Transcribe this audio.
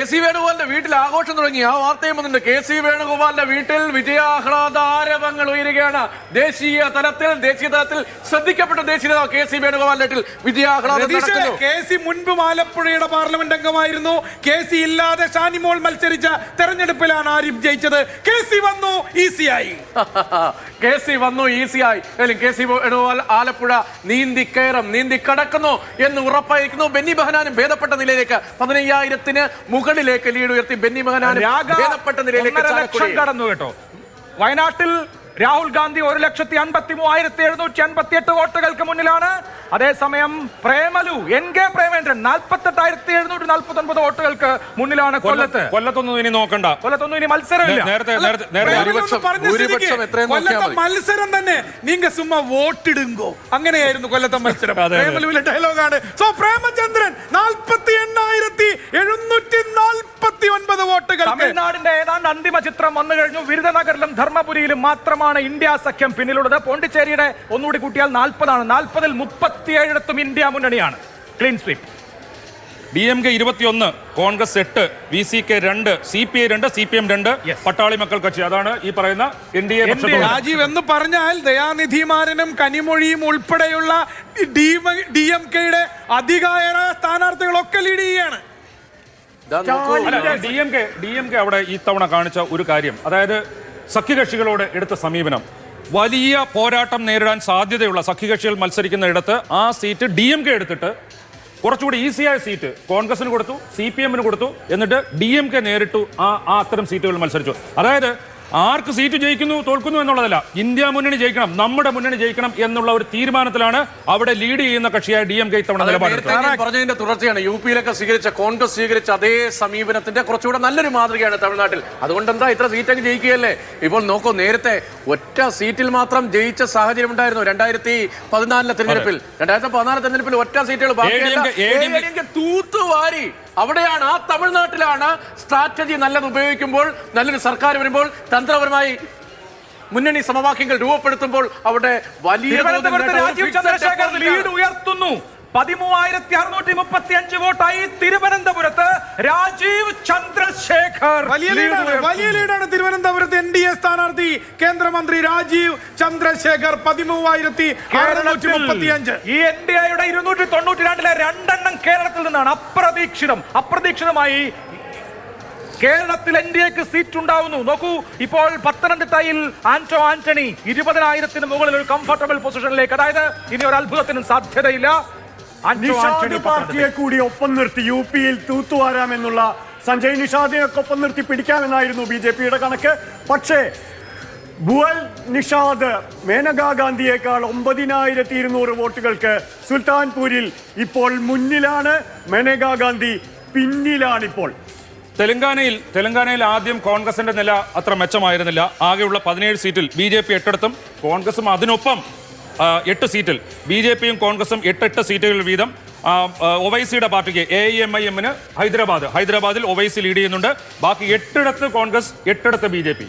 K C. വേണുഗോപാലിന്റെ വീട്ടിൽ ആഘോഷം തുടങ്ങി. ആ വാർത്തയും വന്നിട്ടുണ്ട്. കെ.സി. വേണുഗോപാലിന്റെ വീട്ടിൽ വിജയാഹ്ലാദ ആരവങ്ങൾ ഉയരുകയാണ്. ദേശീയ തലത്തിൽ ശ്രദ്ധിക്കപ്പെട്ട ദേശീയ നേതാവ് കെ.സി. വേണുഗോപാലിന്റെ വീട്ടിൽ വിജയാഹ്ലാദം നടക്കുന്നു. കെ.സി. മുൻപും ആലപ്പുഴയുടെ പാർലമെന്റ് അംഗമായിരുന്നു. കെ.സി. ഇല്ലാതെ ഷാനിമോൾ മത്സരിച്ച തെരഞ്ഞെടുപ്പിലാണ് ആരിഫ് ജയിച്ചത്. കെ.സി. വന്നു ഈസിയായി. കെ.സി. വന്നു ഈസിയായി. കെ.സി. വേണുഗോപാൽ ആലപ്പുഴ നീന്തി കടക്കുന്നു എന്ന് ഉറപ്പായിരിക്കുന്നു. ബെന്നി ബെഹനാനും ഭേദപ്പെട്ട നിലയിലേക്ക് 15,000-ന് മുകളിലേക്ക് ലീഡ് ഉയർത്തി. ബെന്നി ബെഹനാനും ഭേദപ്പെട്ട നിലയിലേക്ക് കടന്നു കേട്ടോ. വയനാട്ടിൽ രാഹുൽ ഗാന്ധി 1,53,758 വോട്ടുകൾക്ക് മുന്നിലാണ്. അതേസമയം പ്രേമലു പ്രേമേന്ദ്രൻ 48,749 വോട്ടുകൾക്ക് മുന്നിലാണ്. കൊല്ലത്തൊന്നും ഇനി നോക്കണ്ട. കൊല്ലത്തൊന്നും ഇനി മത്സരമില്ല. മത്സരം തന്നെ നീങ്ക സുമ്മാ വോട്ടിടുങ്കോ അങ്ങനെയായിരുന്നു കൊല്ലത്തെ മത്സരം. പ്രേമലുവിലെ ഡയലോഗാണ്. സോ പ്രേമചന്ദ്രൻ 48,749 വോട്ടുകൾ. തമിഴ്നാടിന്റെ ഏതാണ്ട് അന്തിമ ചിത്രം വന്നു കഴിഞ്ഞു. വിരുദനഗറിലും ധർമ്മപുരിയിലും മാത്രമാണ് ഇന്ത്യ സഖ്യം പിന്നിലുള്ളത്. പോണ്ടിച്ചേരിയുടെ ഒന്നുകൂടി കൂട്ടിയാൽ 40 ആണ്. 40-ൽ 37 ഇന്ത്യ മുന്നണിയാണ്. Clean sweep. DMK 21, Congress 8, VCK 2, CPI 2, CPM 2, Pattali Makkal Katchi. അതാണ് ഈ പറയുന്ന NDA. രാജീവ് എന്ന് പറഞ്ഞാൽ ദയാനിധിമാരനും കനിമൊഴിയും ഉൾപ്പെടെയുള്ള DMK-യുടെ അധികാര സ്ഥാനാർത്ഥികളൊക്കെ ലീഡ് ചെയ്യാണ്. DMK അവിടെ ഇത്തവണ കാണിച്ച ഒരു കാര്യം, അതായത് സഖ്യകക്ഷികളോട് എടുത്ത സമീപനം, വലിയ പോരാട്ടം നേരിടാൻ സാധ്യതയുള്ള സഖ്യകക്ഷികൾ മത്സരിക്കുന്ന ഇടത്ത് ആ സീറ്റ് DMK എടുത്തിട്ട് കുറച്ചുകൂടി ഈസിയായ സീറ്റ് കോൺഗ്രസിന് കൊടുത്തു, CPM-ന് കൊടുത്തു. എന്നിട്ട് DMK നേരിട്ടു അത്തരം സീറ്റുകൾ മത്സരിച്ചു. അതായത് ആർക്ക് സീറ്റ് ജയിക്കുന്നു തോൽക്കുന്നു എന്നുള്ളതല്ല, ഇന്ത്യ മുന്നണി ജയിക്കണം, നമ്മുടെ മുന്നണി ജയിക്കണം എന്നുള്ള ഒരു തീരുമാനത്തിലാണ് അവിടെ ലീഡ് ചെയ്യുന്ന കക്ഷിയായ DMK ഇത്തവണ നിലപാടെടുത്തത്. പറഞ്ഞതിന്റെ തുടർച്ചയാണ്. UP-യിലൊക്കെ കോൺഗ്രസ് സ്വീകരിച്ച അതേ സമീപനത്തിന്റെ കുറച്ചുകൂടെ നല്ലൊരു മാതൃകയാണ് തമിഴ്നാട്ടിൽ. അതുകൊണ്ട് എന്താ ഇത്ര സീറ്റൊക്കെ ജയിക്കുകയല്ലേ? ഇപ്പോൾ നോക്കൂ, നേരത്തെ ഒറ്റ സീറ്റിൽ മാത്രം ജയിച്ച സാഹചര്യം ഉണ്ടായിരുന്നു 2014 തെരഞ്ഞെടുപ്പിൽ. 2014 തെരഞ്ഞെടുപ്പിൽ ഒറ്റ സീറ്റുകൾ തൂത്തുവാരി. അവിടെയാണ്, ആ തമിഴ്നാട്ടിലാണ് സ്ട്രാറ്റജി നല്ലത് ഉപയോഗിക്കുമ്പോൾ, നല്ലൊരു സർക്കാർ വരുമ്പോൾ, തന്ത്രപരമായി മുന്നണി സമവാക്യങ്ങൾ രൂപപ്പെടുത്തുമ്പോൾ അവിടെ വലിയ ലീഡ് ഉയർത്തുന്നു. 13,635 വോട്ടായി തിരുവനന്തപുരത്ത് രാജീവ് ചന്ദ്രശേഖർ. വലിയ ലീഡാണ് തിരുവനന്തപുരത്ത് NDA സ്ഥാനാർത്ഥി കേന്ദ്രമന്ത്രി രാജീവ് ചന്ദ്രശേഖർ. 13,635. ഈ NDAയുടെ 292-ലെ 2 കേരളത്തിൽ നിന്നാണ്. അപ്രതീക്ഷിതമായി കേരളത്തിൽ NDAക്ക് സീറ്റ് ഉണ്ടാവുന്നു. നോക്കൂ, ഇപ്പോൾ പത്തനംതിട്ടയിൽ ആന്റണി 20,000-ന് മുകളിൽ ഒരു കംഫർട്ടബിൾ പൊസിഷനിലേക്ക്. അതായത് ഇനി ഒരു അത്ഭുതത്തിനും സാധ്യതയില്ല. പാർട്ടിയെ കൂടി ഒപ്പം നിർത്തി UP-യിൽ തൂത്തുവാരാമെന്നുള്ള, സഞ്ജയ് നിഷാദിനൊക്കെ ഒപ്പം നിർത്തി പിടിക്കാമെന്നായിരുന്നു BJP-യുടെ കണക്ക്. പക്ഷേ ബുവൽ നിഷാദ് മേനകാ ഗാന്ധിയേക്കാൾ 9,200 വോട്ടുകൾക്ക് സുൽത്താൻപൂരിൽ ഇപ്പോൾ മുന്നിലാണ്. മേനകാ ഗാന്ധി പിന്നിലാണിപ്പോൾ. തെലങ്കാനയിൽ ആദ്യം കോൺഗ്രസിന്റെ നില അത്ര മെച്ചമായിരുന്നില്ല. ആകെയുള്ള 17 സീറ്റിൽ BJP 8 കോൺഗ്രസും അതിനൊപ്പം 8 സീറ്റിൽ BJP-യും കോൺഗ്രസും 8 സീറ്റുകൾ വീതം. ഒവൈസിയുടെ പാർട്ടിക്ക് AIMIM-ന് ഹൈദരാബാദിൽ ഒവൈസി ലീഡ് ചെയ്യുന്നുണ്ട്. ബാക്കി 8 കോൺഗ്രസ്, 8 BJP.